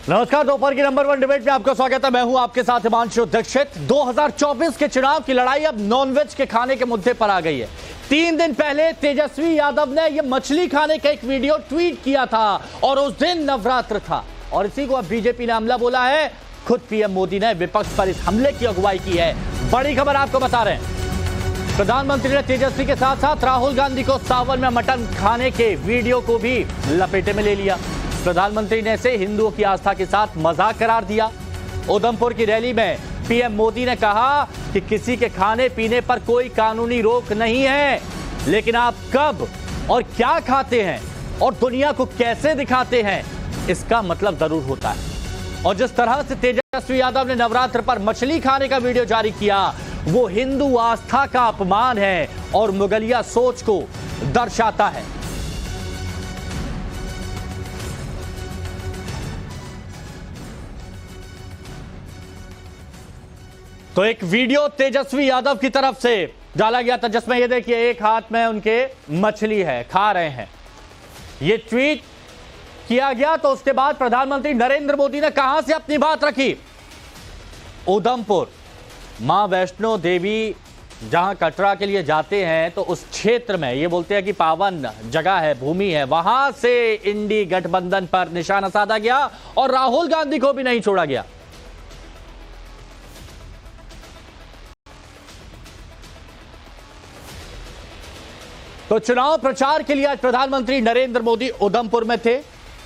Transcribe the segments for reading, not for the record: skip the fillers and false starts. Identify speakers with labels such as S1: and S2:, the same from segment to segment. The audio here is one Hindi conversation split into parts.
S1: नमस्कार, दोपहर की नंबर 1 डिबेट में आपका स्वागत है। मैं हूं आपके साथ हिमांशु दीक्षित। 2024 के चुनाव की लड़ाई अब नॉनवेज के खाने के मुद्दे पर आ गई है। 3 दिन पहले तेजस्वी यादव ने यह मछली खाने का एक वीडियो ट्वीट किया था और उस दिन नवरात्र था और इसी को अब बीजेपी ने हमला बोला है। खुद पीएम मोदी ने विपक्ष पर इस हमले की अगुवाई की है। बड़ी खबर आपको बता रहे हैं, प्रधानमंत्री ने तेजस्वी के साथ साथ राहुल गांधी को सावन में मटन खाने के वीडियो को भी लपेटे में ले लिया। प्रधानमंत्री ने इसे हिंदुओं की आस्था के साथ मजाक करार दिया। उधमपुर की रैली में पीएम मोदी ने कहा कि किसी के खाने पीने पर कोई कानूनी रोक नहीं है, लेकिन आप कब और क्या खाते हैं और दुनिया को कैसे दिखाते हैं, इसका मतलब जरूर होता है। और जिस तरह से तेजस्वी यादव ने नवरात्र पर मछली खाने का वीडियो जारी किया, वो हिंदू आस्था का अपमान है और मुगलिया सोच को दर्शाता है। तो एक वीडियो तेजस्वी यादव की तरफ से डाला गया था जिसमें ये देखिए, एक हाथ में उनके मछली है, खा रहे हैं। ये ट्वीट किया गया तो उसके बाद प्रधानमंत्री नरेंद्र मोदी ने कहां से अपनी बात रखी। उधमपुर, मां वैष्णो देवी जहां कटरा के लिए जाते हैं तो उस क्षेत्र में ये बोलते हैं कि पावन जगह है, भूमि है, वहां से इंडी गठबंधन पर निशाना साधा गया और राहुल गांधी को भी नहीं छोड़ा गया। तो चुनाव प्रचार के लिए आज प्रधानमंत्री नरेंद्र मोदी उधमपुर में थे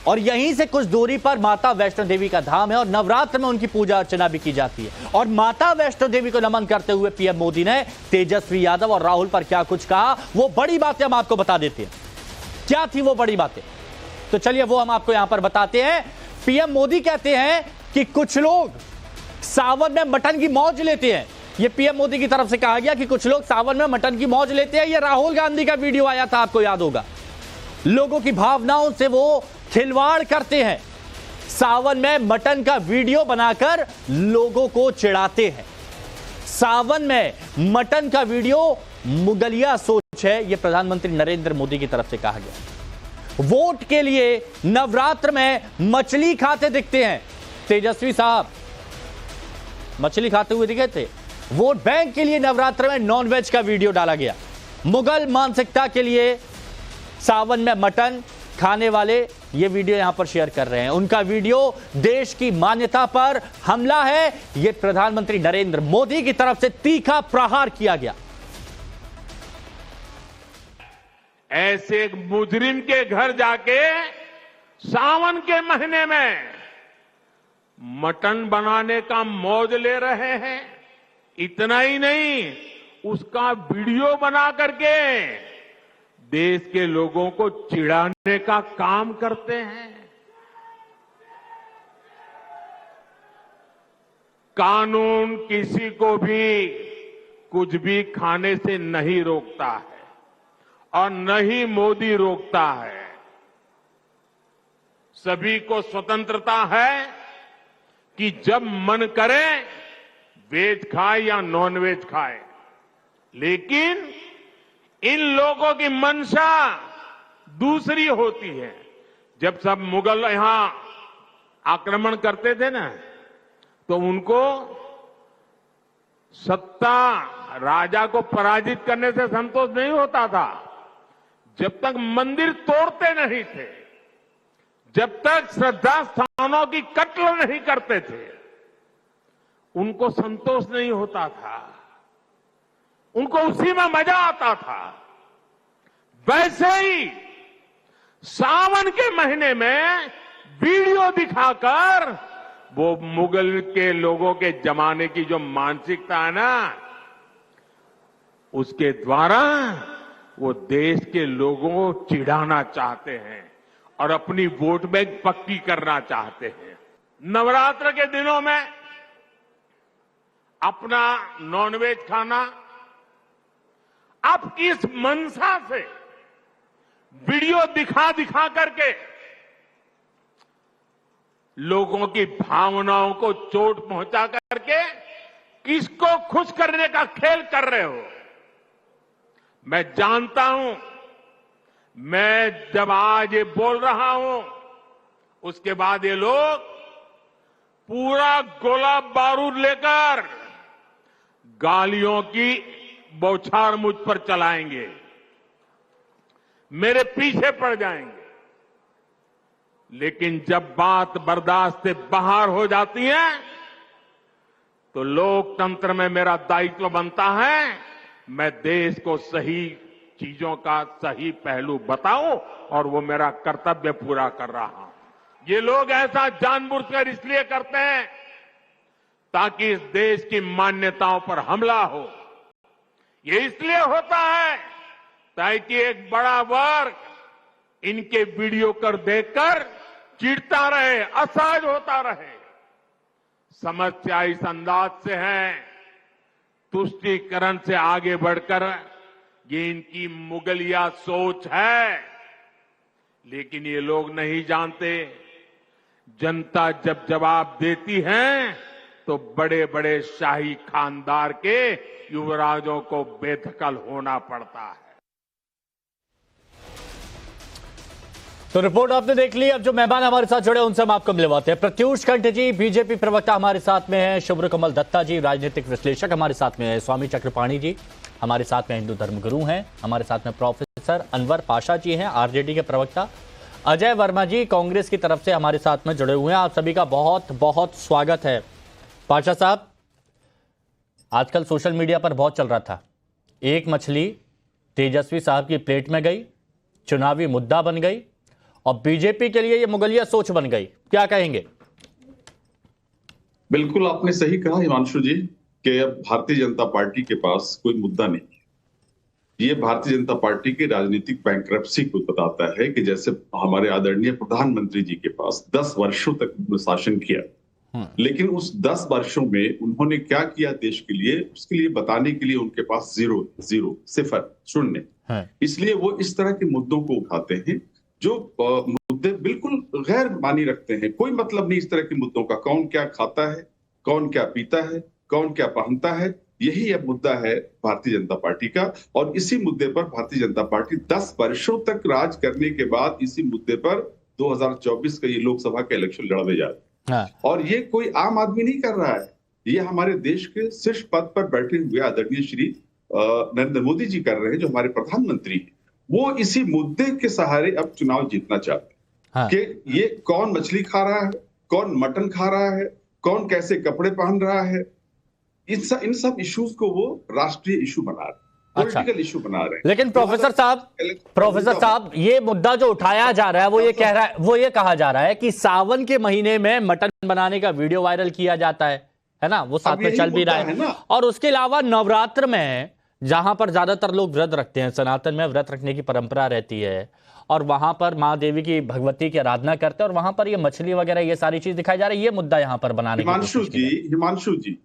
S1: और यहीं से कुछ दूरी पर माता वैष्णो देवी का धाम है और नवरात्र में उनकी पूजा अर्चना भी की जाती है। और माता वैष्णो देवी को नमन करते हुए पीएम मोदी ने तेजस्वी यादव और राहुल पर क्या कुछ कहा, वो बड़ी बातें हम आपको बता देते हैं। क्या थी वो बड़ी बातें, तो चलिए वो हम आपको यहां पर बताते हैं। पीएम मोदी कहते हैं कि कुछ लोग सावन में मटन की मौज लेते हैं। ये पीएम मोदी की तरफ से कहा गया कि कुछ लोग सावन में मटन की मौज लेते हैं। ये राहुल गांधी का वीडियो आया था, आपको याद होगा। लोगों की भावनाओं से वो खिलवाड़ करते हैं, सावन में मटन का वीडियो बनाकर लोगों को चिढ़ाते हैं। सावन में मटन का वीडियो मुगलिया सोच है, यह प्रधानमंत्री नरेंद्र मोदी की तरफ से कहा गया। वोट के लिए नवरात्र में मछली खाते दिखते हैं तेजस्वी साहब, मछली खाते हुए दिखे थे। वोट बैंक के लिए नवरात्र में नॉनवेज का वीडियो डाला गया। मुगल मानसिकता के लिए सावन में मटन खाने वाले ये वीडियो यहां पर शेयर कर रहे हैं। उनका वीडियो देश की मान्यता पर हमला है। यह प्रधानमंत्री नरेंद्र मोदी की तरफ से तीखा प्रहार किया गया।
S2: ऐसे एक मुजरिम के घर जाके सावन के महीने में मटन बनाने का मौज ले रहे हैं। इतना ही नहीं, उसका वीडियो बना करके देश के लोगों को चिढ़ाने का काम करते हैं। कानून किसी को भी कुछ भी खाने से नहीं रोकता है और न ही मोदी रोकता है। सभी को स्वतंत्रता है कि जब मन करे वेज खाए या नॉन वेज खाए, लेकिन इन लोगों की मंशा दूसरी होती है। जब सब मुगल यहां आक्रमण करते थे ना, तो उनको सत्ता राजा को पराजित करने से संतोष नहीं होता था। जब तक मंदिर तोड़ते नहीं थे, जब तक श्रद्धा स्थानों की कत्ल नहीं करते थे, उनको संतोष नहीं होता था। उनको उसी में मजा आता था। वैसे ही सावन के महीने में वीडियो दिखाकर वो मुगल के लोगों के जमाने की जो मानसिकता है ना, उसके द्वारा वो देश के लोगों को चिढ़ाना चाहते हैं और अपनी वोट बैंक पक्की करना चाहते हैं। नवरात्र के दिनों में अपना नॉनवेज खाना, आप किस मंशा से वीडियो दिखा दिखा करके लोगों की भावनाओं को चोट पहुंचा करके किसको खुश करने का खेल कर रहे हो। मैं जानता हूं, मैं जब आज ये बोल रहा हूं, उसके बाद ये लोग पूरा गोला बारूद लेकर गालियों की बौछार मुझ पर चलाएंगे, मेरे पीछे पड़ जाएंगे। लेकिन जब बात बर्दाश्त से बाहर हो जाती है तो लोकतंत्र में मेरा दायित्व बनता है मैं देश को सही चीजों का सही पहलू बताऊं और वो मेरा कर्तव्य पूरा कर रहा हूं। ये लोग ऐसा जानबूझकर इसलिए करते हैं ताकि इस देश की मान्यताओं पर हमला हो। ये इसलिए होता है ताकि एक बड़ा वर्ग इनके वीडियो कर देखकर चिढ़ता रहे, असहज होता रहे। समस्या इस अंदाज से है, तुष्टीकरण से आगे बढ़कर ये इनकी मुगलिया सोच है। लेकिन ये लोग नहीं जानते, जनता जब जवाब देती है तो बड़े बड़े शाही खानदार के युवराजों को बेदखल होना पड़ता है।
S1: तो रिपोर्ट आपने देख ली। अब जो मेहमान हमारे साथ जुड़े उनसे हम आपको मिलवाते हैं। प्रत्युष कंठ जी बीजेपी प्रवक्ता हमारे साथ में है, शुभ्र कमल दत्ता जी राजनीतिक विश्लेषक हमारे साथ में है, स्वामी चक्रपाणी जी हमारे साथ में हिंदू धर्मगुरु हैं, हमारे साथ में प्रोफेसर अनवर पाशा जी हैं आरजेडी के प्रवक्ता, अजय वर्मा जी कांग्रेस की तरफ से हमारे साथ में जुड़े हुए हैं। आप सभी का बहुत बहुत स्वागत है। पाशा साहब, आजकल सोशल मीडिया पर बहुत चल रहा था, एक मछली तेजस्वी साहब की प्लेट में गई, चुनावी मुद्दा बन गई और बीजेपी के लिए ये मुगलिया सोच बन गई, क्या कहेंगे?
S3: बिल्कुल आपने सही कहा हिमांशु जी कि अब भारतीय जनता पार्टी के पास कोई मुद्दा नहीं है। ये भारतीय जनता पार्टी की राजनीतिक बैंक्रप्सी को बताता है कि जैसे हमारे आदरणीय प्रधानमंत्री जी के पास 10 वर्षों तक उन्होंने शासन किया, लेकिन उस 10 वर्षों में उन्होंने क्या किया देश के लिए, उसके लिए बताने के लिए उनके पास जीरो सिफर शून्य। इसलिए वो इस तरह के मुद्दों को उठाते हैं जो मुद्दे बिल्कुल गैर मानी रखते हैं। कोई मतलब नहीं इस तरह के मुद्दों का, कौन क्या खाता है, कौन क्या पीता है, कौन क्या पहनता है, यही अब मुद्दा है भारतीय जनता पार्टी का। और इसी मुद्दे पर भारतीय जनता पार्टी 10 वर्षों तक राज करने के बाद इसी मुद्दे पर 2024 का ये लोकसभा का इलेक्शन लड़ने जा रहे हैं। और ये कोई आम आदमी नहीं कर रहा है, ये हमारे देश के शीर्ष पद पर बैठे हुए आदरणीय श्री नरेंद्र मोदी जी कर रहे हैं, जो हमारे प्रधानमंत्री हैं। वो इसी मुद्दे के सहारे अब चुनाव जीतना चाहते हैं कि ये कौन मछली खा रहा है, कौन मटन खा रहा है, कौन कैसे कपड़े पहन रहा है, इन सब इश्यूज को वो राष्ट्रीय इशू बना रहे हैं, पॉलिटिकल इशू बना रहे हैं।
S1: लेकिन प्रोफेसर साहब ये मुद्दा जो उठाया जा रहा है वो ये कहा जा रहा है कि सावन के महीने में मटन बनाने का वीडियो वायरल किया जाता है ना, वो साथ में चल भी रहा है। और उसके अलावा नवरात्र में जहां पर ज्यादातर लोग व्रत रखते हैं, सनातन में व्रत रखने की परंपरा रहती है और वहां पर माँ देवी की भगवती की आराधना करते हैं और वहां पर ये मछली वगैरह ये सारी चीज दिखाई जा रही है, ये मुद्दा यहाँ पर बनाने की कोशिश की।
S3: हिमांशु जी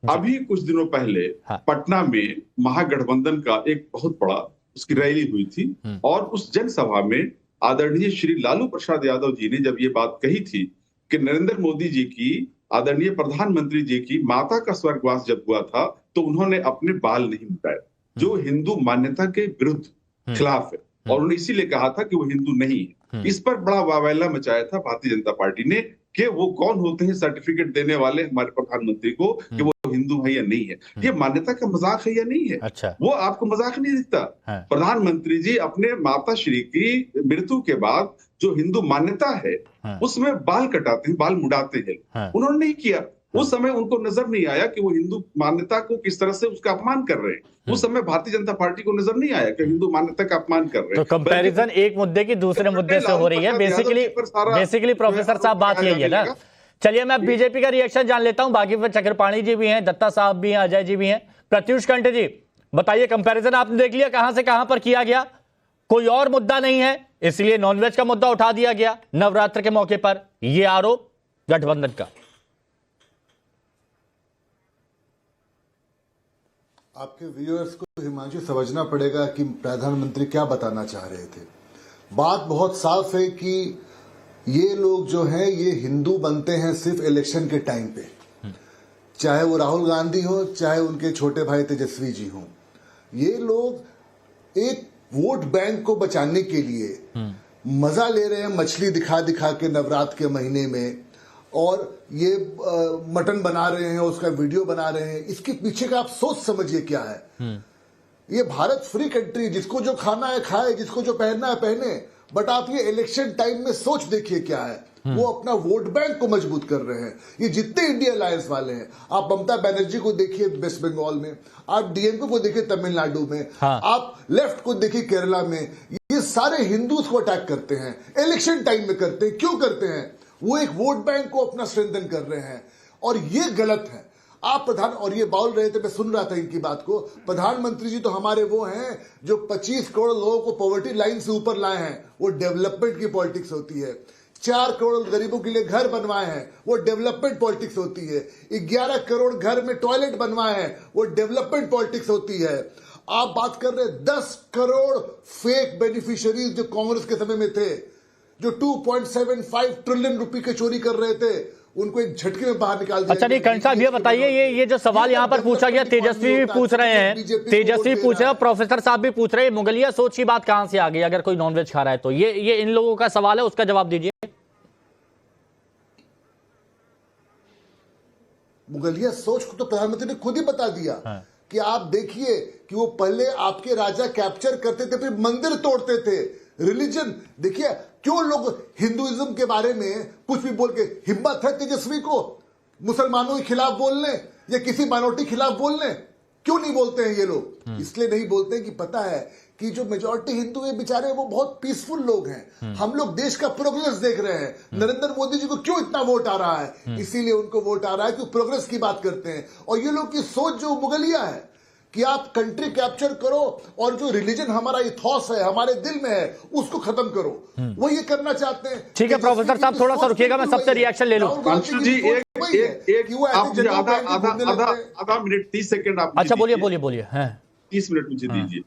S3: अभी कुछ दिनों पहले पटना में महागठबंधन का एक बहुत बड़ा उसकी रैली हुई थी और उस जनसभा में आदरणीय श्री लालू प्रसाद यादव जी ने जब ये बात कही थी कि नरेंद्र मोदी जी की आदरणीय प्रधानमंत्री जी की माता का स्वर्गवास जब हुआ था तो उन्होंने अपने बाल नहीं मुटाए, जो हिंदू मान्यता के विरुद्ध खिलाफ है, और उन्होंने इसीलिए कहा था कि वो हिंदू नहीं है। इस पर बड़ा वावैला मचाया था भारतीय जनता पार्टी ने कि वो कौन होते हैं सर्टिफिकेट देने वाले हमारे प्रधानमंत्री को कि वो हिंदू है या नहीं है। ये मान्यता का मजाक है या नहीं है?
S1: अच्छा।
S3: वो आपको मजाक नहीं दिखता? प्रधानमंत्री जी अपने माता श्री की मृत्यु के बाद जो हिंदू मान्यता है उसमें बाल कटाते हैं, बाल मुड़ाते हैं, उन्होंने नहीं किया। उस समय उनको नजर नहीं आया कि वो हिंदू मान्यता को किस तरह से उसका अपमान कर रहे हैं। उस समय भारतीय जनता पार्टी को नजर नहीं आया कि हिंदू मान्यता का अपमान कर रहे हैं।
S1: तो कंपैरिजन एक मुद्दे की दूसरे मुद्दे से हो रही है। बेसिकली प्रोफेसर साहब बात यही है ना। चलिए मैं बीजेपी का रिएक्शन जान लेता हूं, बाकी फिर चक्रपाणी जी भी हैं, दत्ता साहब भी हैं, अजय जी भी हैं। प्रत्युष कंठ जी बताइए, कंपैरिजन आपने देख लिया कहां से कहां पर किया गया, कोई और मुद्दा नहीं है इसलिए नॉनवेज का मुद्दा उठा दिया गया नवरात्र के मौके पर, यह आरोप गठबंधन का।
S4: आपके व्यूअर्स को हिमांशु समझना पड़ेगा कि प्रधानमंत्री क्या बताना चाह रहे थे। बात बहुत साफ है कि ये लोग जो हैं ये हिंदू बनते हैं सिर्फ इलेक्शन के टाइम पे, चाहे वो राहुल गांधी हो चाहे उनके छोटे भाई तेजस्वी जी हो। ये लोग एक वोट बैंक को बचाने के लिए मजा ले रहे हैं मछली दिखा दिखा के नवरात्र के महीने में, और ये मटन बना रहे हैं, उसका वीडियो बना रहे हैं, इसके पीछे का आप सोच समझिए क्या है। ये भारत फ्री कंट्री, जिसको जो खाना है खाए, जिसको जो पहनना है पहने, बट आप ये इलेक्शन टाइम में सोच देखिए क्या है। वो अपना वोट बैंक को मजबूत कर रहे हैं। ये जितने इंडिया अलायंस वाले हैं, आप ममता बनर्जी को देखिए वेस्ट बंगाल में, आप डीएमके को देखिए तमिलनाडु में, आप लेफ्ट को देखिए केरला में, ये सारे हिंदूज को अटैक करते हैं, इलेक्शन टाइम में करते हैं। क्यों करते हैं? वो एक वोट बैंक को अपना स्ट्रेंथन कर रहे हैं और ये गलत है। आप और ये बोल रहे थे, मैं सुन रहा था इनकी बात को, प्रधानमंत्री जी तो हमारे वो हैं जो 25 करोड़ लोगों को पॉवर्टी लाइन से ऊपर लाए हैं। वो डेवलपमेंट की पॉलिटिक्स होती है। 4 करोड़ गरीबों के लिए घर बनवाए हैं, वो डेवलपमेंट पॉलिटिक्स होती है। 11 करोड़ घर में टॉयलेट बनवाए हैं, वो डेवलपमेंट पॉलिटिक्स होती है। आप बात कर रहे हैं 10 करोड़ फेक बेनिफिशियरीज जो कांग्रेस के समय में थे, जो 2.75 ट्रिलियन रुपए के चोरी कर रहे थे, उनको एक झटके में बाहर निकाल दिया।
S1: अच्छा नहीं कर्ण साहब, ये बताइए, ये जो सवाल यहाँ पर पूछा गया, तेजस्वी भी पूछ रहे हैं, तेजस्वी पूछ रहे हैं, प्रोफेसर साहब भी पूछ रहे हैं, मुगलिया सोच की बात कहां से आ गई अगर कोई नॉनवेज खा रहा है तो? ये इन लोगों का सवाल है, उसका जवाब दीजिए।
S4: मुगलिया सोच को तो प्रधानमंत्री ने खुद ही बता दिया कि आप देखिए कि वो पहले आपके राजा कैप्चर करते थे, फिर मंदिर तोड़ते थे। रिलीजन देखिए, क्यों लोग हिंदुइज्म के बारे में कुछ भी बोल के, हिम्मत है तेजस्वी को मुसलमानों के खिलाफ बोलने या किसी माइनॉरिटी खिलाफ बोलने? क्यों नहीं बोलते हैं ये लोग? इसलिए नहीं बोलते कि पता है कि जो मेजॉरिटी हिंदू है बेचारे, वो बहुत पीसफुल लोग हैं। हम लोग देश का प्रोग्रेस देख रहे हैं। नरेंद्र मोदी जी को क्यों इतना वोट आ रहा है? इसीलिए उनको वोट आ रहा है कि प्रोग्रेस की बात करते हैं। और ये लोग की सोच जो मुगलिया है कि आप कंट्री कैप्चर करो और जो रिलीजन हमारा इथॉस है, हमारे दिल में है, उसको खत्म करो, वो ये करना चाहते हैं।
S1: ठीक है प्रोफेसर साहब, थोड़ा सा रुकिएगा, मैं सबसे रिएक्शन ले लूं।
S3: जी आधा मिनट 30 सेकंड आप।
S1: अच्छा बोलिए
S3: 30 मिनट मुझे दीजिए।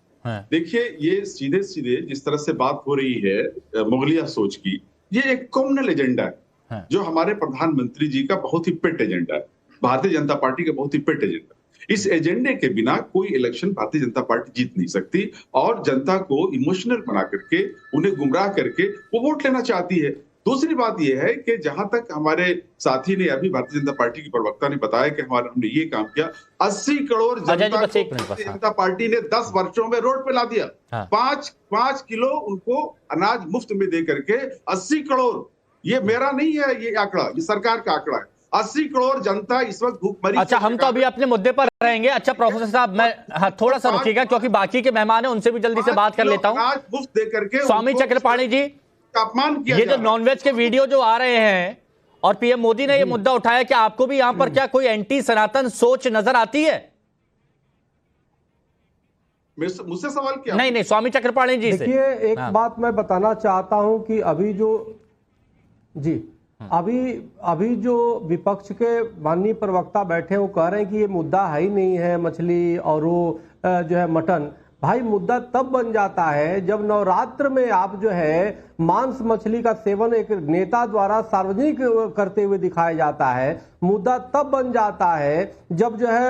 S3: देखिए, ये सीधे सीधे जिस तरह से बात हो रही है मुगलिया सोच की, ये एक कॉमनल एजेंडा है जो हमारे प्रधानमंत्री जी का बहुत ही पेट एजेंडा है, भारतीय जनता पार्टी का बहुत ही पेट एजेंडा। इस एजेंडे के बिना कोई इलेक्शन भारतीय जनता पार्टी जीत नहीं सकती और जनता को इमोशनल बना करके, उन्हें गुमराह करके वो वोट लेना चाहती है। दूसरी बात यह है कि जहां तक हमारे साथी ने, अभी भारतीय जनता पार्टी की प्रवक्ता ने बताया कि हमने ये काम किया, 80 करोड़ जनता पार्टी ने 10 वर्षों में रोड पे ला दिया। 5 किलो उनको अनाज मुफ्त में दे करके 80 करोड़, ये मेरा नहीं है ये आंकड़ा, ये सरकार का आंकड़ा है। 80 करोड़ जनता इस वक्त भूखमरी।
S1: अच्छा, हम तो अभी अपने मुद्दे पर रहेंगे। अच्छा प्रोफेसर साहब, मैं थोड़ा सा रुकिएगा क्योंकि बाकी के मेहमान हैं, उनसे भी जल्दी से बात कर लेता हूं।
S3: अनाज मुफ्त दे करके
S1: स्वामी चक्रपाणी जी,
S3: अपमान किया।
S1: ये जो नॉनवेज के वीडियो जो आ रहे हैं और पीएम मोदी ने ये मुद्दा उठाया, कि आपको भी यहां पर क्या कोई एंटी सनातन सोच नजर आती है?
S3: मुझसे सवाल किया?
S1: नहीं, स्वामी चक्रपाणी जी से।
S5: देखिए, एक बात मैं बताना चाहता हूं कि अभी जो विपक्ष के माननीय प्रवक्ता बैठे वो कह रहे हैं कि ये मुद्दा है ही नहीं है मछली और वो जो है मटन। भाई, मुद्दा तब बन जाता है जब नवरात्र में आप जो है मांस मछली का सेवन एक नेता द्वारा सार्वजनिक करते हुए दिखाया जाता है। मुद्दा तब बन जाता है जब जो है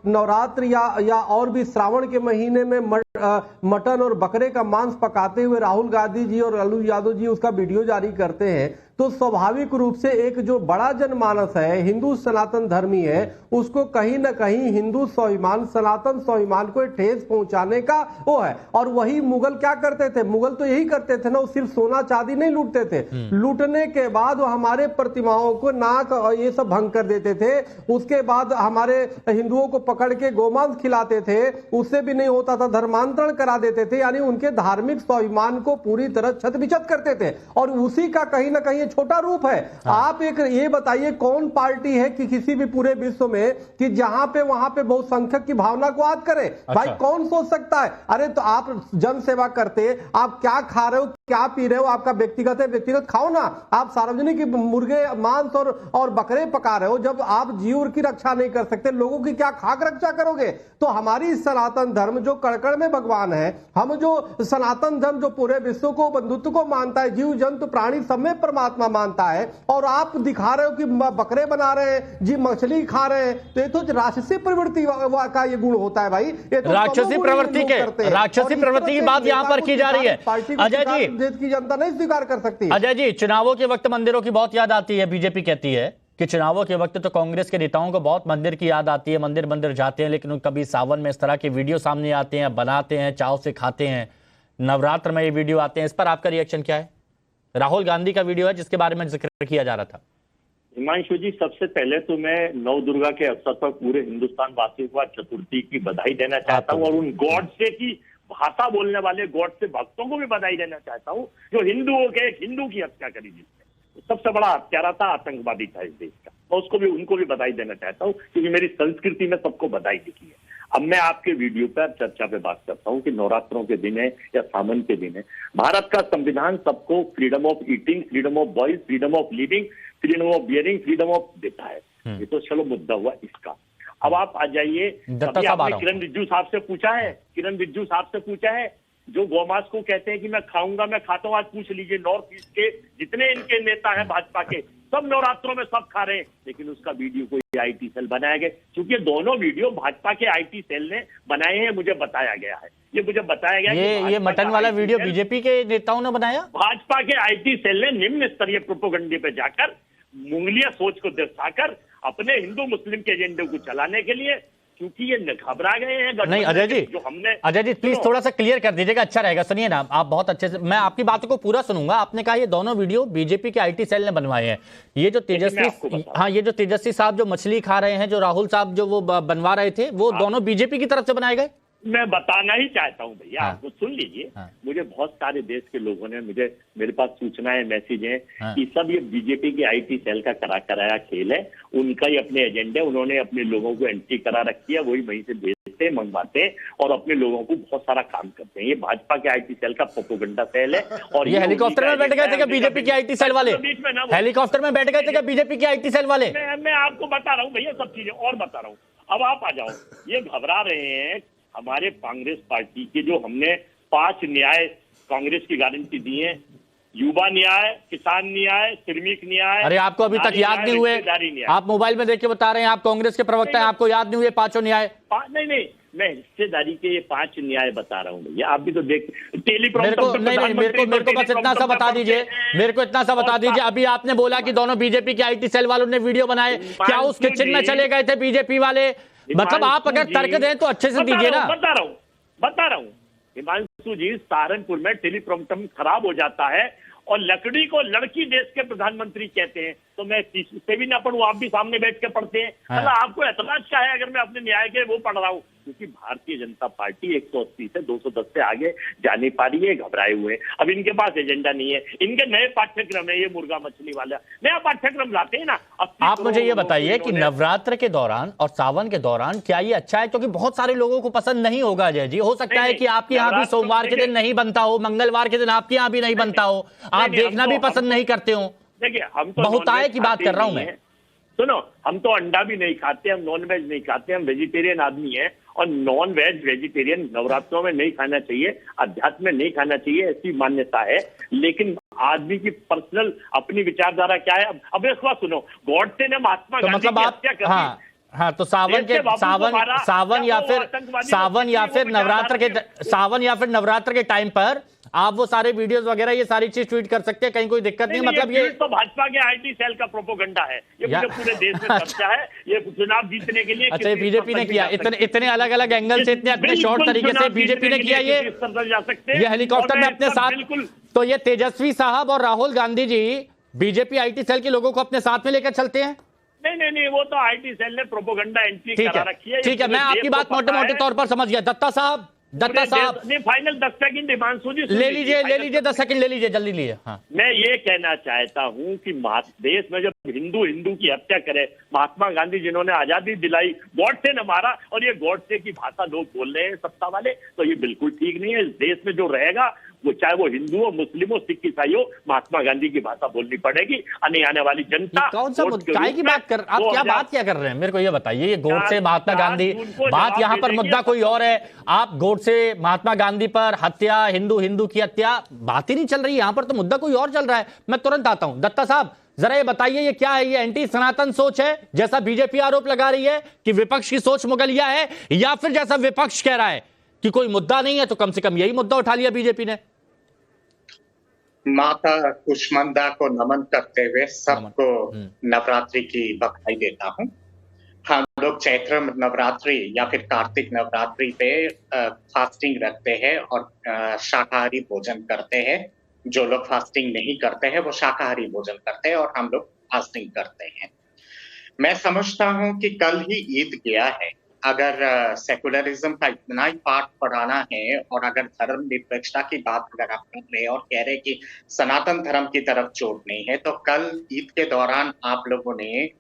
S5: नवरात्र या और भी श्रावण के महीने में मटन और बकरे का मांस पकाते हुए राहुल गांधी जी और लालू यादव जी उसका वीडियो जारी करते हैं। तो स्वाभाविक रूप से एक जो बड़ा जनमानस है, हिंदू सनातन धर्मी है, उसको कहीं ना कहीं हिंदू स्वाभिमान, सनातन स्वाभिमान को ठेस पहुंचाने का वो है। और वही मुगल क्या करते थे? मुगल तो यही करते थे ना, वो सिर्फ सोना चांदी नहीं लूटते थे, लूटने के बाद वो हमारे प्रतिमाओं को नाक और ये सब भंग कर देते थे। उसके बाद हमारे हिंदुओं को पकड़ के गोमांस खिलाते थे, उससे भी नहीं होता था धर्मांतरण करा देते थे, यानी उनके धार्मिक स्वाभिमान को पूरी तरह छत बिछत करते थे। और उसी का कहीं ना कहीं छोटा रूप है। आप एक ये बताइए, कौन पार्टी है कि किसी भी पूरे विश्व में कि जहां पे वहां पे बहुसंख्यक की भावना को याद करे? भाई कौन सोच सकता है? अरे तो आप जन सेवा करते, आप क्या खा रहे हो, क्या पी रहे हो, आपका व्यक्तिगत है, व्यक्तिगत खाओ ना। आप सार्वजनिक मुर्गे मांस और बकरे पका रहे हो। जब आप जीव की रक्षा नहीं कर सकते, लोगों की क्या खाक रक्षा करोगे? तो हमारी सनातन धर्म जो कड़कड़ में भगवान है, हम जो सनातन धर्म जो पूरे विश्व को बंधुत्व को मानता है, जीव जंतु प्राणी सब में परमात्मा मानता है, और आप दिखा रहे हो कि बकरे बना रहे हैं जी, मछली खा रहे हैं, तो ये तो राक्षसी प्रवृत्ति का ये गुण होता है भाई। ये तो
S1: राक्षसी प्रवृत्ति की बात यहां पर की जा रही है। अजय जी,
S5: देश की जनता नहीं स्वीकार कर सकती।
S1: अजय जी, चुनावों के वक्त मंदिरों की बहुत याद आती है। बीजेपी कहती है कि चुनावों के वक्त तो कांग्रेस के नेताओं को बहुत मंदिर की याद आती है, मंदिर मंदिर जाते हैं, लेकिन कभी सावन में इस तरह के वीडियो सामने आते हैं, बनाते हैं, चाव से खाते हैं, नवरात्र में ये वीडियो आते हैं, इस पर आपका रिएक्शन क्या है? राहुल गांधी का वीडियो है जिसके बारे में जिक्र किया जा रहा था।
S6: हिमांशु जी, सबसे पहले तो मैं नव दुर्गा के अवसर पर पूरे हिंदुस्तान वासियों को चतुर्थी की बधाई देना चाहता हूँ और उन गॉडसे की भाषा बोलने वाले गॉडसे भक्तों को भी बधाई देना चाहता हूँ जो हिंदुओं के एक हिंदू की हत्या करी, जिसने सबसे बड़ा हत्यारा था, आतंकवादी था इस देश का। मैं उसको भी, उनको भी बधाई देना चाहता हूँ क्योंकि मेरी संस्कृति में सबको बधाई लिखी है। अब मैं आपके वीडियो पर चर्चा पे बात करता हूँ कि नवरात्रों के दिन है या सावन के दिन है। भारत का संविधान सबको freedom of eating, freedom of voice, freedom of living, freedom of bearing, freedom of देता है। ये तो चलो मुद्दा हुआ इसका। अब आप आ जाइए, कभी आपने किरण रिजिजू साहब से पूछा है, किरण रिजिजू साहब से पूछा है जो गौमांस को कहते हैं कि मैं खाऊंगा, मैं खाता हूं, आज पूछ लीजिए नॉर्थ ईस्ट के जितने इनके नेता हैं भाजपा के, सब नवरात्रों में सब खा रहे हैं, लेकिन उसका वीडियो कोई आईटी सेल बनाया गया, क्योंकि दोनों वीडियो भाजपा के आईटी सेल ने बनाए हैं, मुझे बताया गया है। ये मुझे बताया गया
S1: ये मटन वाला वीडियो बीजेपी के नेताओं ने बनाया।
S6: भाजपा के आईटी सेल ने निम्न स्तरीय प्रोपेगेंडे पे जाकर मुंगलिया सोच को दर्शाकर अपने हिंदू मुस्लिम के एजेंडे को चलाने के लिए, क्योंकि ये घबरा गए हैं।
S1: नहीं अजय जी,
S6: जो हमने
S1: अजय जी प्लीज थोड़ा सा क्लियर कर दीजिएगा, अच्छा रहेगा। सुनिए ना, आप बहुत अच्छे से, मैं आपकी बातों को पूरा सुनूंगा। आपने कहा ये दोनों वीडियो बीजेपी के आईटी सेल ने बनवाए हैं। ये जो तेजस्वी, हाँ, ये जो तेजस्वी साहब जो मछली खा रहे हैं, जो राहुल साहब जो वो बनवा रहे थे, वो दोनों बीजेपी की तरफ से बनाए गए।
S6: मैं बताना ही चाहता हूं भैया, आपको सुन लीजिए। मुझे बहुत सारे देश के लोगों ने मेरे पास सूचनाएं, मैसेज हैं कि सब ये बीजेपी के आईटी सेल का कराया खेल है, उनका ही अपने एजेंडे, उन्होंने अपने लोगों को एंट्री करा रखी है, वही वहीं से भेजते मंगवाते हैं और अपने लोगों को बहुत सारा काम करते हैं। ये भाजपा के आईटी सेल का प्रोपेगेंडा सेल है। और
S1: ये हेलीकॉप्टर में बैठ गए थे क्या बीजेपी के आईटी सेल वाले? हेलीकॉप्टर में बैठ गए थे क्या बीजेपी के आईटी सेल वाले?
S6: मैं आपको बता रहा हूँ भैया, सब चीजें और बता रहा हूँ। अब आप आ जाओ, ये घबरा रहे हैं हमारे कांग्रेस पार्टी के, जो हमने 5 न्याय कांग्रेस की गारंटी दी है, युवा न्याय, किसान न्याय, श्रमिक न्याय।
S1: अरे आपको अभी तक याद नहीं हुए? आप मोबाइल में देख के बता रहे हैं, आप कांग्रेस के प्रवक्ता हैं, आपको याद नहीं हुए 5 न्याय?
S6: नहीं, मैं हिस्सेदारी के ये 5 न्याय बता रहा हूँ भैया, आप भी तो देख
S1: मेरे को बस इतना सा बता दीजिए, मेरे को इतना सा बता दीजिए। अभी आपने बोला कि दोनों बीजेपी के आईटी सेल वालों ने वीडियो बनाए, क्या उस किचन में चले गए थे बीजेपी वाले? मतलब आप अगर तर्क दें तो अच्छे से दीजिए ना।
S6: बता रहा हूँ हिमांशु जी, सहारनपुर में टेलीप्रॉम्प्टर खराब हो जाता है और लकड़ी को लड़की देश के प्रधानमंत्री कहते हैं, तो मैं से भी ना पढ़ूं, आप भी सामने बैठ के पढ़ते हैं। आपको एतराज क्या है अगर मैं अपने न्याय के वो पढ़ रहा हूँ? क्योंकि भारतीय जनता पार्टी 180 से 210 से आगे जा नहीं पा रही है, घबराए हुए हैं। अब इनके पास एजेंडा नहीं है, इनके नए पाठ्यक्रम है, ये मुर्गा मछली वाला नया पाठ्यक्रम लाते हैं ना।
S1: आप मुझे ये बताइए कि नवरात्र के दौरान और सावन के दौरान क्या ये अच्छा है? क्योंकि बहुत सारे लोगों को पसंद नहीं होगा अजय जी। हो सकता है कि आपके यहाँ भी सोमवार के दिन नहीं बनता हो, मंगलवार के दिन आपके यहाँ भी नहीं बनता हो, आप देखना भी पसंद नहीं करते हो।
S6: देखिए, हम तो
S1: बहुतायत की बात कर रहा हूं मैं।
S6: सुनो, हम तो अंडा भी नहीं खाते, हम नॉन वेज नहीं खाते, हम वेजिटेरियन आदमी हैं और नॉन वेज वेजिटेरियन नवरात्रों में नहीं खाना चाहिए, अध्यात्म में नहीं खाना चाहिए, ऐसी मान्यता है। लेकिन आदमी की पर्सनल अपनी विचारधारा क्या है? अब एक बात सुनो, गॉडसे ने महात्मा गांधी की हत्या कर दी।
S1: हाँ, तो सावन या फिर नवरात्र के टाइम पर आप वो सारे वीडियोस वगैरह ये सारी चीज ट्वीट कर सकते हैं, कहीं कोई दिक्कत नहीं। मतलब ये
S6: तो भाजपा के आईटी सेल का प्रोपेगेंडा है, ये पूरे देश में चर्चा है, ये चुनाव जीतने के लिए।
S1: अच्छा, बीजेपी ने किया इतने अलग अलग एंगल से, इतने शॉर्ट तरीके से बीजेपी ने किया ये हेलीकॉप्टर में अपने साथ। तो ये तेजस्वी साहब और Rahul Gandhi ji BJP IT cell के लोगों को अपने साथ में लेकर चलते हैं?
S6: नहीं, वो तो आईटी सेल ने प्रोपेगेंडा एंट्री करा रखी है।
S1: ठीक है, मैं आपकी बात मोटे तौर पर समझ गया। दत्ता साहब
S6: फाइनल 10 सेकंड हिमांशु जी
S1: ले लीजिए 10 सेकंड ले लीजिए, जल्दी लिए। हाँ,
S6: मैं ये कहना चाहता हूँ कि देश में जब हिंदू की हत्या करे, महात्मा गांधी जिन्होंने आजादी दिलाई, गॉडसे ने मारा, और ये गॉडसे की भाषा लोग बोल रहे हैं सत्ता वाले, तो ये बिल्कुल ठीक नहीं है। इस देश में जो रहेगा वो चाहे वो हिंदू हो, मुस्लिम हो, सिख ईसाई हो, महात्मा गांधी की भाषा बोलनी पड़ेगी। आने वाली जनता
S1: कौन सा काय की बात कर, आप क्या कर रहे हैं? मेरे को ये बताइए, ये गोडसे महात्मा गांधी बात, यहाँ पर मुद्दा कोई और है। आप गोडसे महात्मा गांधी पर हत्या, हिंदू की हत्या, बात ही नहीं चल रही यहाँ पर, तो मुद्दा कोई और चल रहा है। मैं तुरंत आता हूं। दत्ता साहब जरा ये बताइए, ये क्या है? ये एंटी सनातन सोच है जैसा बीजेपी आरोप लगा रही है कि विपक्ष की सोच मुगलिया है, या फिर जैसा विपक्ष कह रहा है कि कोई मुद्दा नहीं है तो कम से कम यही मुद्दा उठा लिया बीजेपी ने?
S7: माता कुष्मांडा को नमन करते हुए सबको नवरात्रि की बधाई देता हूँ। हम लोग चैत्र नवरात्रि या फिर कार्तिक नवरात्रि पे फास्टिंग रखते हैं और शाकाहारी भोजन करते हैं। जो लोग फास्टिंग नहीं करते हैं वो शाकाहारी भोजन करते हैं और हम लोग फास्टिंग करते हैं। मैं समझता हूँ कि कल ही ईद गया है। अगर सेकुलरिज्म का इतना ही पाठ पढ़ाना है और अगर धर्म निरपेक्षता की बात अगर आप कर रहे हैं और कह रहे हैं कि सनातन धर्म की तरफ चोट नहीं है, तो कल ईद के दौरान आप लोगों ने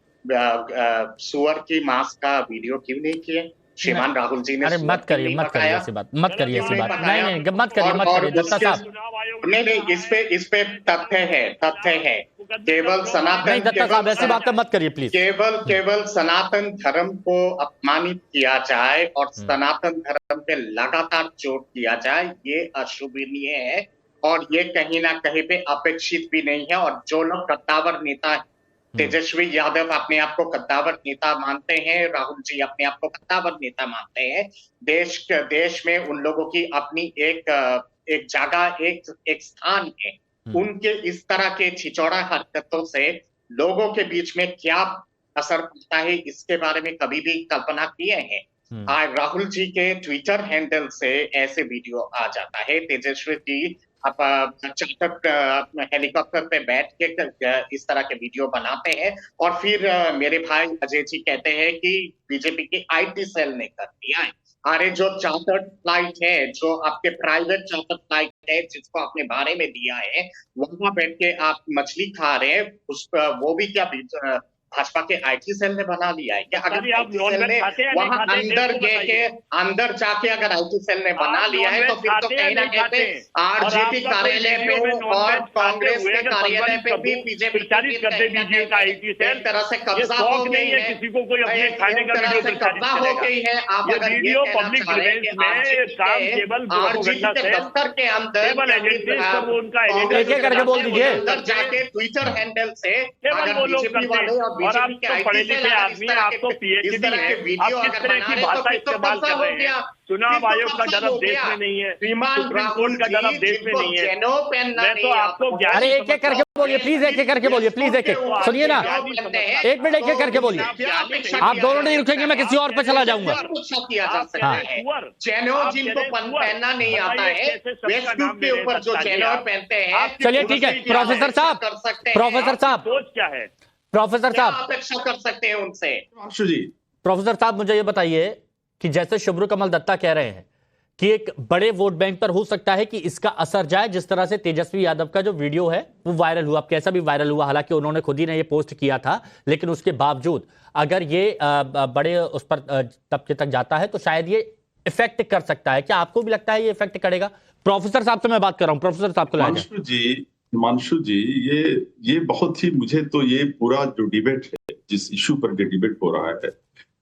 S7: सुअर की मांस का वीडियो क्यों नहीं किए? श्रीमान राहुल जी ने
S1: अरे मत करिए ऐसी बात, मत करिए ऐसी बात, नहीं मत करिए दत्ता साहब।
S7: नहीं, इस पे तथ्य है। केवल सनातन,
S1: नहीं दत्ता साहब ऐसी बात मत करिए प्लीज।
S7: केवल सनातन धर्म को अपमानित किया जाए और सनातन धर्म पे लगातार चोट किया जाए, ये अशोभनीय है और ये कहीं ना कहीं पे अपेक्षित भी नहीं है। और जो लोग कद्दावर नेता, तेजस्वी यादव अपने आप को कद्दावर नेता मानते हैं, राहुल जी अपने आप को कद्दावर नेता मानते हैं, देश में उन लोगों की अपनी एक जगह, एक स्थान है। उनके इस तरह के छिचौड़ा हरकतों से लोगों के बीच में क्या असर पड़ता है, इसके बारे में कभी भी कल्पना किए हैं? आज राहुल जी के ट्विटर हैंडल से ऐसे वीडियो आ जाता है। तेजस्वी जी हेलीकॉप्टर पे बैठ के इस तरह के वीडियो बनाते हैं और फिर मेरे भाई अजय जी कहते हैं कि बीजेपी की IT सेल ने कर दिया है। अरे जो चार्टर्ड फ्लाइट है, जो आपके प्राइवेट चार्टर्ड फ्लाइट है जिसको आपने भाड़े में दिया है, वहां बैठ के आप मछली खा रहे हैं, वो भी क्या भाजपा के IT सेल ने बना लिया है क्या? अगर IT सेल ने वहां अंदर जाके अगर IT सेल ने बना लिया है तो फिर तो कहीं ना कहीं RJP कार्यालय पे और कांग्रेस के कार्यालय पे भी बीजेपी एक तरह से कब्जा हो गई है।
S6: किसी को कोई अपने खाने का
S7: कब्जा हो गई है। आप अगर
S6: वीडियो पब्लिक
S7: RJP के दफ्तर के अंदर
S1: एक करके बोल दीजिए,
S7: अंदर जाके ट्विटर हैंडल से अगर बीजेपी वाले
S6: और आप तो पढ़े लिखे आदमी, आपको PhD है, आप किस तरह की भाषा इस्तेमाल कर रहे हैं? चुनाव आयोग का डर देश में नहीं है, सुप्रीम कोर्ट का डर देश में नहीं है। मैं तो आपको
S1: अरे एक करके बोलिए प्लीज, एक करके बोलिए प्लीज, एक सुनिए ना, 1 मिनट एक करके बोलिए। आप दोनों नहीं रुकेंगे, मैं किसी और पे चला जाऊंगा।
S7: चैनो जिनको पहनना नहीं आता है, फेसबुक के ऊपर जो चैनो पहनते हैं,
S1: चलिए ठीक है। प्रोफेसर साहब
S6: सोच क्या है?
S1: प्रोफेसर साहब
S7: अपेक्षा कर सकते हैं उनसे?
S1: प्रोफेसर साहब मुझे ये बताइए कि जैसे शुभ्रू कमल दत्ता कह रहे हैं कि एक बड़े वोट बैंक पर हो सकता है कि इसका असर जाए, जिस तरह से तेजस्वी यादव का जो वीडियो है वो वायरल हुआ, अब कैसा भी वायरल हुआ, हालांकि उन्होंने खुद ही ने ये पोस्ट किया था, लेकिन उसके बावजूद अगर ये बड़े उस पर तबके तक जाता है तो शायद ये इफेक्ट कर सकता है। क्या आपको भी लगता है ये इफेक्ट करेगा? प्रोफेसर साहब से मैं बात कर रहा हूं, प्रोफेसर साहब को
S3: हिमांशु जी, ये बहुत ही, मुझे तो ये पूरा जो डिबेट है, जिस इशू पर डिबेट हो रहा है,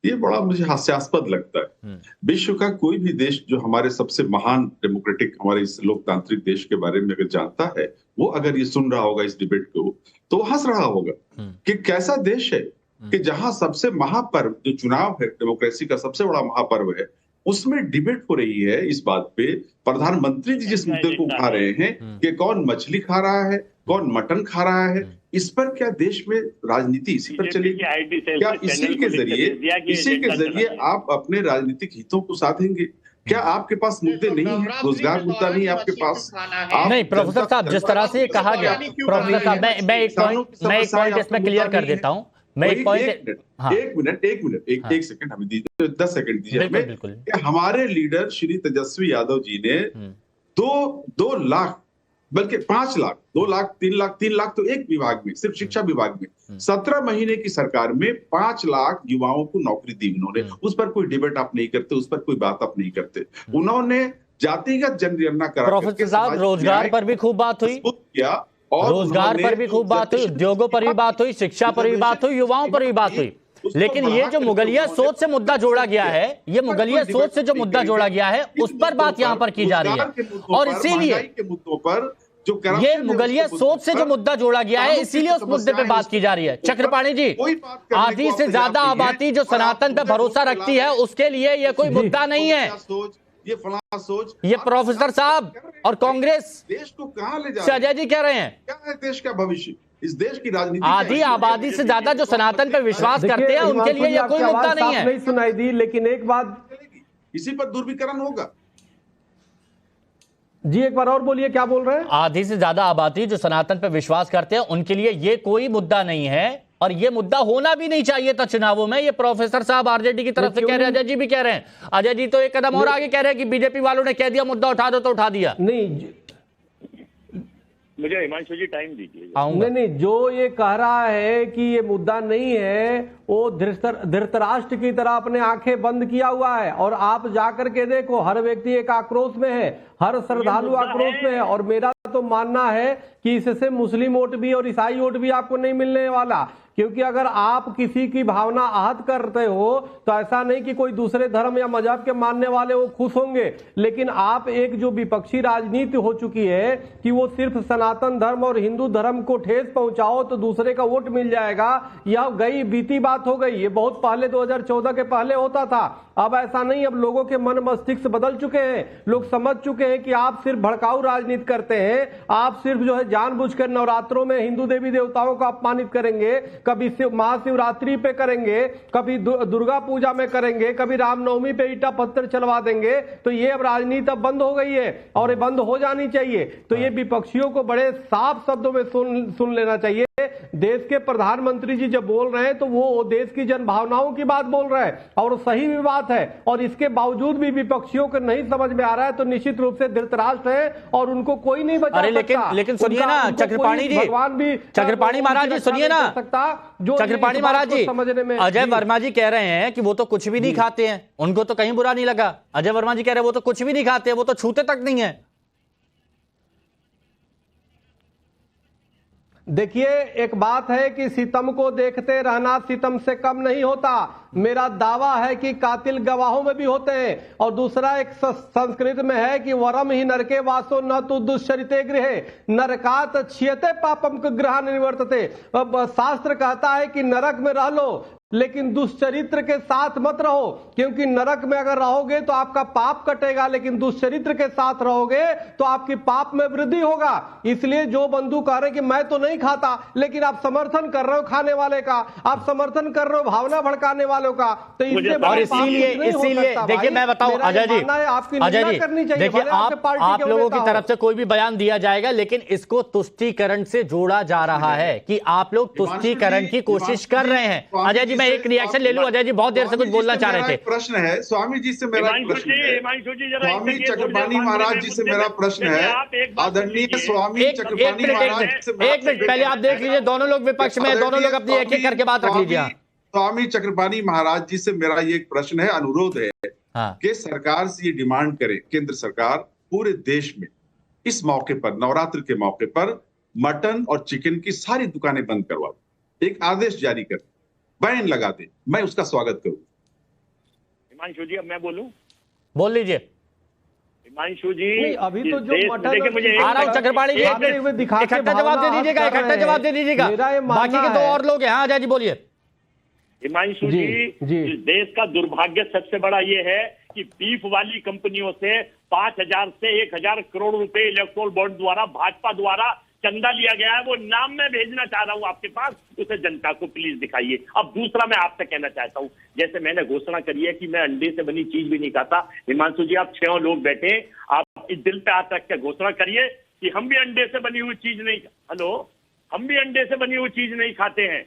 S3: ये बड़ा मुझे हास्यास्पद लगता है। विश्व का कोई भी देश जो हमारे सबसे महान डेमोक्रेटिक, हमारे इस लोकतांत्रिक देश के बारे में अगर जानता है, वो अगर ये सुन रहा होगा इस डिबेट को, तो हंस रहा होगा कि कैसा देश है कि जहां सबसे महापर्व जो चुनाव है, डेमोक्रेसी का सबसे बड़ा महापर्व है, उसमें डिबेट हो रही है इस बात पे। प्रधानमंत्री जी जिस मुद्दे को उठा रहे हैं कि कौन मछली खा रहा है, कौन मटन खा रहा है, इस पर क्या देश में राजनीति इसी पर चलेगी? क्या इसी के जरिए आप अपने राजनीतिक हितों को साधेंगे? क्या आपके पास मुद्दे नहीं है? रोजगार मुद्दा नहीं आपके पास?
S1: नहीं प्रोफेसर साहब, जिस तरह से कहा गया, प्रोफेसर साहब मैं एक पॉइंट इसमें क्लियर कर देता हूं। मैं एक पॉइंट,
S3: एक सेकंड हमें दीजिए, 10 सेकंड दीजिए हमें। हमारे लीडर श्री तेजस्वी यादव जी ने 2 लाख, बल्कि 5 लाख, 2 लाख, 3 लाख तो एक विभाग में, सिर्फ शिक्षा विभाग में 17 महीने की सरकार में 5 लाख युवाओं को नौकरी दी उन्होंने। उस पर कोई डिबेट आप नहीं करते, उस पर कोई बात आप नहीं करते। उन्होंने जातिगत जनगणना करा,
S1: प्रोफेसर साहब रोजगार पर भी खूब बात हुई, रोजगार पर भी खूब बात हुई, उद्योगों पर भी बात हुई, शिक्षा पर भी बात हुई, युवाओं पर भी बात हुई। लेकिन ये जो मुगलिया सोच से मुद्दा जोड़ा गया है, ये मुगलिया सोच से जो मुद्दा जोड़ा गया है, उस पर बात यहां पर की जा रही है। और इसीलिए
S3: मुद्दों पर
S1: ये मुगलिया सोच से जो मुद्दा जोड़ा गया है, इसीलिए उस मुद्दे पे बात की जा रही है। चक्रपाणी जी, आधी से ज्यादा आबादी जो सनातन पे भरोसा रखती है, उसके लिए ये कोई मुद्दा नहीं है।
S3: ये फलां सोच,
S1: ये प्रोफेसर साहब और कांग्रेस
S3: देश को कहां ले जा
S1: से
S3: रहे हैं?
S1: अजय जी कह रहे हैं
S3: क्या है देश का भविष्य? इस देश की राजनीति
S1: आधी आबादी से ज्यादा जो सनातन पे विश्वास करते हैं उनके लिए ये कोई मुद्दा नहीं है।
S5: नहीं सुनाई दी, लेकिन एक बात
S3: इसी पर दुर्विकरण होगा।
S5: जी एक बार और बोलिए, क्या बोल रहे हैं?
S1: आधी से ज्यादा आबादी जो सनातन पे विश्वास करते हैं उनके लिए ये कोई मुद्दा नहीं है और ये मुद्दा होना भी नहीं चाहिए था चुनावों में। ये प्रोफेसर साहब आरजेडी की तरफ से कह रहे हैं, अजय जी भी कह रहे हैं। अजय जी तो एक कदम और आगे कह रहे हैं कि बीजेपी वालों ने कह दिया मुद्दा उठा दो तो उठा दिया।
S5: नहीं
S6: मुझे हिमांशु जी टाइम दीजिए।
S5: नहीं, जो ये कह रहा है कि ये मुद्दा नहीं है, वो धृतराष्ट्र की तरह अपने आंखें बंद किया हुआ है। और आप जाकर के देखो, हर व्यक्ति एक आक्रोश में है, हर श्रद्धालु आक्रोश में है। और मेरा तो मानना है कि इससे मुस्लिम वोट भी और ईसाई वोट भी आपको नहीं मिलने वाला, क्योंकि अगर आप किसी की भावना आहत करते हो तो ऐसा नहीं कि कोई दूसरे धर्म या मजहब के मानने वाले वो खुश होंगे। लेकिन आप एक जो विपक्षी राजनीति हो चुकी है कि वो सिर्फ सनातन धर्म और हिंदू धर्म को ठेस पहुंचाओ तो दूसरे का वोट मिल जाएगा, यह गई बीती बात हो गई। ये बहुत पहले 2014 के पहले होता था, अब ऐसा नहीं। अब लोगों के मन मस्तिष्क बदल चुके हैं, लोग समझ चुके हैं कि आप सिर्फ भड़काऊ राजनीति करते हैं। आप सिर्फ जो है जानबूझकर नवरात्रों में हिंदू देवी देवताओं को अपमानित करेंगे, कभी महाशिवरात्रि पे करेंगे, कभी दुर्गा पूजा में करेंगे, कभी रामनवमी पे ईटा पत्थर चलवा देंगे। तो ये अब राजनीति अब बंद हो गई है और ये बंद हो जानी चाहिए। तो ये विपक्षियों को बड़े साफ शब्दों में सुन लेना चाहिए। देश के प्रधानमंत्री जी जब बोल रहे हैं तो वो देश की जनभावनाओं की बात बोल रहे हैं और सही भी बात है। और इसके बावजूद भी विपक्षियों को नहीं समझ में आ रहा है तो निश्चित रूप से धृतराष्ट्र है और उनको कोई नहीं बचा सकता।
S1: लेकिन सुनिए ना चक्रपाणी जी, चक्रपाणी महाराज जी सुनिए ना, चक्रपाणी महाराज जी, अजय वर्मा जी कह रहे हैं कि वो तो कुछ भी नहीं खाते हैं, उनको तो कहीं बुरा नहीं लगा। अजय वर्मा जी कह रहे हैं वो तो कुछ भी नहीं खाते, वो तो छूते तक नहीं है।
S5: देखिए, एक बात है कि सितम को देखते रहना सितम से कम नहीं होता। मेरा दावा है कि कातिल गवाहों में भी होते हैं। और दूसरा एक संस्कृत में है कि वरम ही नरके वासो न तो दुष्चरिते गृहे नरकात छियते पापम ग्रह निवर्तते। शास्त्र कहता है कि नरक में रह लो लेकिन दुष्चरित्र के साथ मत रहो, क्योंकि नरक में अगर रहोगे तो आपका पाप कटेगा, लेकिन दुष्चरित्र के साथ रहोगे तो आपकी पाप में वृद्धि होगा। इसलिए जो बंधु कह रहे कि मैं तो नहीं खाता, लेकिन आप समर्थन कर रहे हो खाने वाले का, आप समर्थन कर रहे हो भावना भड़काने वालों का, तो इससे
S1: और इसीलिए देखिए मैं बताऊं अजय जी, देखिए आप लोगों की तरफ से कोई भी बयान दिया जाएगा लेकिन इसको तुष्टीकरण से जोड़ा जा रहा है कि आप लोग तुष्टीकरण की कोशिश कर रहे हैं। अजय जी मैं एक रिएक्शन ले लूं। अजय जी बहुत देर से कुछ बोलना चाह रहे थे।
S3: प्रश्न है स्वामी जी से मेरा प्रश्न है, स्वामी चक्रपाणी महाराज जी से मेरा प्रश्न है, आदरणीय स्वामी चक्रपाणी महाराज से। एक मिनट पहले आप देख लीजिए, दोनों लोग विपक्ष में, दोनों लोग अपनी एक एक करके बात रख लीजिए। स्वामी चक्रपाणी महाराज जी से मेरा ये एक प्रश्न है, अनुरोध है कि सरकार से ये डिमांड करे, केंद्र सरकार पूरे देश में इस मौके पर, नवरात्र के मौके पर मटन और चिकन की सारी दुकानें बंद करवा दे, एक आदेश जारी कर, बैन लगा दे, मैं उसका स्वागत करूं।
S6: हिमांशु जी अब मैं बोलूं?
S1: बोल लीजिए
S6: हिमांशु जी।
S5: अभी तो जो मटन
S6: मुझे
S1: आ रहा हूं चक्रपाणी जी, इकट्ठा जवाब दे दीजिएगा, इकट्ठा जवाब दे दीजिएगा, बाकी के दो और लोग हैं। हाँ अजय जी बोलिए।
S6: हिमांशु जी, इस देश का दुर्भाग्य सबसे बड़ा ये है कि बीफ वाली कंपनियों से 5,000 से 1,000 करोड़ रुपए इलेक्टोरल बॉन्ड द्वारा, भाजपा द्वारा चंदा लिया गया है। वो नाम मैं भेजना चाह रहा हूं आपके पास, उसे जनता को प्लीज दिखाइए। अब दूसरा मैं आपसे कहना चाहता हूं, जैसे मैंने घोषणा करी है कि मैं अंडे से बनी चीज भी नहीं खाता। हिमांशु जी आप 6 लोग बैठे, आप इस दिल पे हाथ रख के घोषणा करिए कि हम भी अंडे से बनी हुई चीज नहीं, हम भी अंडे से बनी हुई चीज नहीं खाते हैं।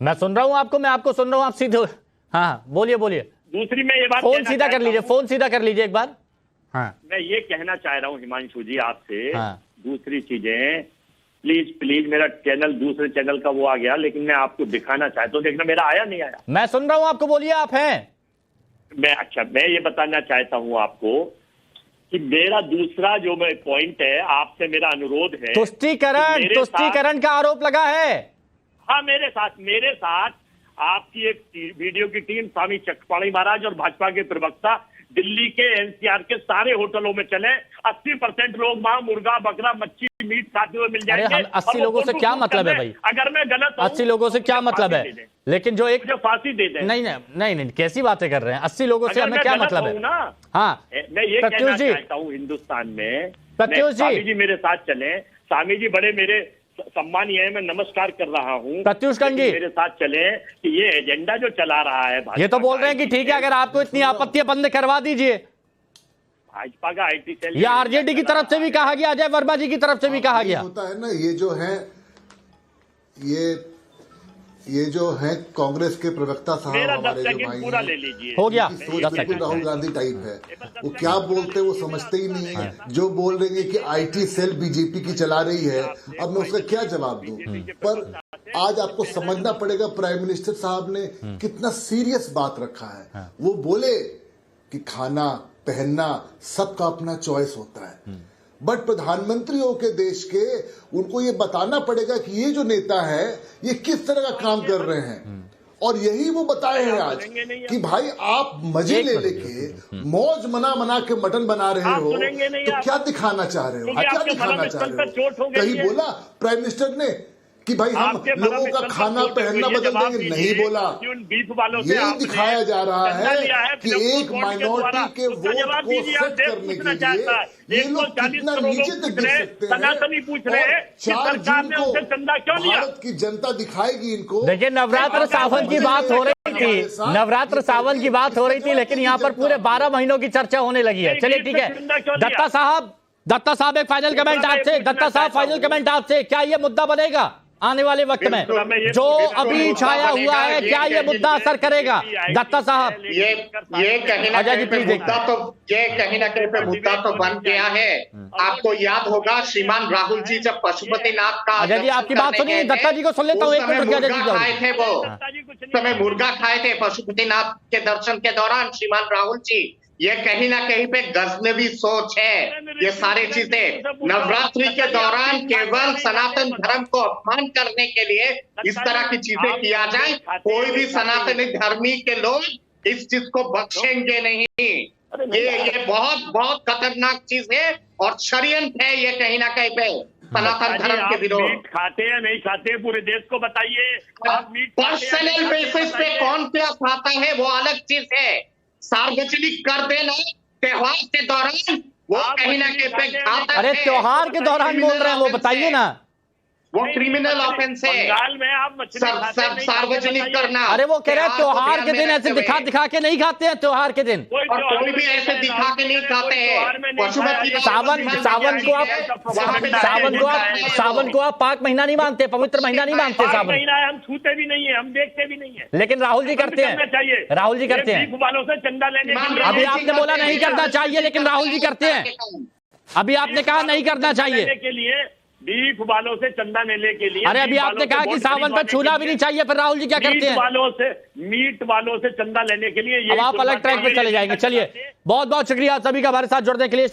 S1: मैं सुन रहा हूं आपको, मैं आपको सुन रहा हूं, आप सीधे हाँ बोलिए।
S6: दूसरी मैं ये बात
S1: फोन सीधा कर लीजिए, फोन सीधा कर लीजिए एक बार। हाँ
S6: मैं ये कहना चाह रहा हूं हिमांशु जी आपसे, दूसरी चीजें प्लीज मेरा चैनल, दूसरे चैनल का वो आ गया, लेकिन मैं आपको दिखाना चाहता हूँ, देखना मेरा आया नहीं आया।
S1: मैं सुन रहा हूँ आपको, बोलिए आप हैं।
S6: मैं ये बताना चाहता हूँ आपको कि मेरा दूसरा जो पॉइंट है, आपसे मेरा अनुरोध है,
S1: तुष्टीकरण का आरोप लगा है।
S6: हाँ मेरे साथ आपकी एक वीडियो की टीम, स्वामी चक्रपाणी महाराज और भाजपा के प्रवक्ता दिल्ली के एनसीआर के सारे होटलों में चले, 80% लोग वहां मुर्गा, बकरा, मच्छी, मीट खाते हुए मिल जाएंगे।
S1: अरे हम 80 लोगों से क्या मतलब है भाई?
S6: अगर मैं गलत हूं,
S1: 80 लोगों से क्या मतलब है? लेकिन जो एक
S6: मुझे फांसी दे दें।
S1: नहीं, कैसी बातें कर रहे हैं? 80 लोगों से हमें क्या मतलब है? हाँ,
S6: मैं ये कहना चाहता हूँ, हिंदुस्तान में
S1: प्रत्युष जी,
S6: स्वामी जी मेरे साथ चले, स्वामी जी बड़े मेरे सम्मानीय है, मैं नमस्कार कर रहा हूँ,
S1: प्रत्युष जी
S6: मेरे साथ चले कि ये एजेंडा जो चला रहा है,
S1: ये तो बोल रहे हैं कि ठीक है, अगर आपको इतनी आपत्ति बंद करवा दीजिए।
S6: भाजपा का आईटी सेल,
S1: ये आरजेडी की तरफ से भी कहा गया, अजय वर्मा जी की तरफ से भी कहा गया।
S4: होता है ना, ये जो है ये जो है कांग्रेस के प्रवक्ता साहब, हमारे जो भाई
S6: पूरा ले लीजिए,
S1: हो गया,
S4: सोच बिल्कुल राहुल गांधी टाइप है। वो क्या बोलते हैं वो समझते ही नहीं है। जो बोल रहे हैं कि आईटी सेल बीजेपी की चला रही है, अब मैं उसका क्या जवाब दूं? पर आज आपको समझना पड़ेगा प्राइम मिनिस्टर साहब ने कितना सीरियस बात रखा है। वो बोले कि खाना पहनना सबका अपना चॉइस होता है, बट प्रधानमंत्री हो के देश के उनको ये बताना पड़ेगा कि ये जो नेता है ये किस तरह का काम कर रहे हैं। और यही वो बताए हैं आज कि भाई आप मजे ले लेके मौज मना के मटन बना रहे हो, तो क्या दिखाना चाह रहे हो? क्या दिखाना चाह रहे हो? कहीं बोला प्राइम मिनिस्टर ने कि भाई हम लोगों का खाना पहनना बदल देंगे? नहीं बोला। यही दिखाया जा रहा है कि एक माइनॉरिटी के वोट को सेट करने के लिए ये लोग कितना नीचे तक गिर सकते हैं। 4 जून को भारत की जनता दिखाएगी इनको।
S1: देखिए, नवरात्र सावन की बात हो रही थी, नवरात्र सावन की बात हो रही थी, लेकिन यहाँ पर पूरे 12 महीनों की चर्चा होने लगी है। चलिए ठीक है, दत्ता साहब एक फाइनल कमेंट आपसे। दत्ता साहब, फाइनल कमेंट आपसे, क्या ये मुद्दा बनेगा आने वाले वक्त में? जो अभी छाया हुआ है, क्या ये मुद्दा असर करेगा? दत्ता साहब,
S7: ये कहीं ना कहीं पे मुद्दा तो ये कहीं ना कहीं पे मुद्दा तो बन गया है। आपको याद होगा श्रीमान राहुल जी जब पशुपतिनाथ का
S1: अजय जी आपकी बात सुनिए, दत्ता जी को सुन लेता हूँ एक मिनट।
S7: खाए थे वो समय मुर्गा खाए थे पशुपतिनाथ के दर्शन के दौरान श्रीमान राहुल जी। ये कहीं ना कहीं पे गजनबी सोच है। ये सारी चीजें नवरात्रि के दौरान केवल सनातन धर्म को अपमान करने के लिए इस तरह की चीजें किया जाए, कोई भी सनातनी धर्मी के लोग इस चीज को बख्शेंगे नहीं। ये बहुत बहुत खतरनाक चीज है और षड्यंत्र है ये कहीं ना कहीं पे सनातन धर्म के विरोध।
S6: मीट खाते हैं नहीं खाते पूरे देश को बताइए।
S7: पर्सनल बेसिस पे कौन क्या खाता है वो अलग चीज है, सार्वजनिक कर देना त्योहार के दौरान वो कहीं ना कहीं पे खाता है।
S1: अरे त्योहार के दौरान बोल रहे हैं वो, बताइए ना।
S7: वो क्रिमिनल ऑफेंस है।
S6: बंगाल में आप मछली
S7: सार्वजनिक करना।
S1: अरे वो कह रहे हैं त्योहार के दिन ऐसे दिखा के नहीं खाते हैं, त्योहार के दिन
S7: और कोई भी ऐसे दिखा के नहीं खाते हैं। पशुपति
S1: सावन को आप पाक महीना नहीं मानते, पवित्र महीना नहीं मानते सावन।
S6: हम छूते भी नहीं है, हम देखते भी नहीं है,
S1: लेकिन राहुल जी करते हैं। राहुल जी करते हैं।
S6: वालों से चंदा लेने
S1: अभी आपने बोला नहीं करना चाहिए, लेकिन राहुल जी करते हैं। अभी आपने कहा नहीं करना चाहिए
S6: के लिए, बीफ वालों से चंदा लेने के लिए।
S1: अरे अभी आपने कहा कि सावन पर छूना भी नहीं चाहिए, फिर राहुल जी क्या करते हैं?
S6: मीट वालों से चंदा लेने के लिए।
S1: अब आप अलग ट्रैक पे चले जाएंगे। चलिए, बहुत बहुत शुक्रिया सभी का हमारे साथ जुड़ने के लिए।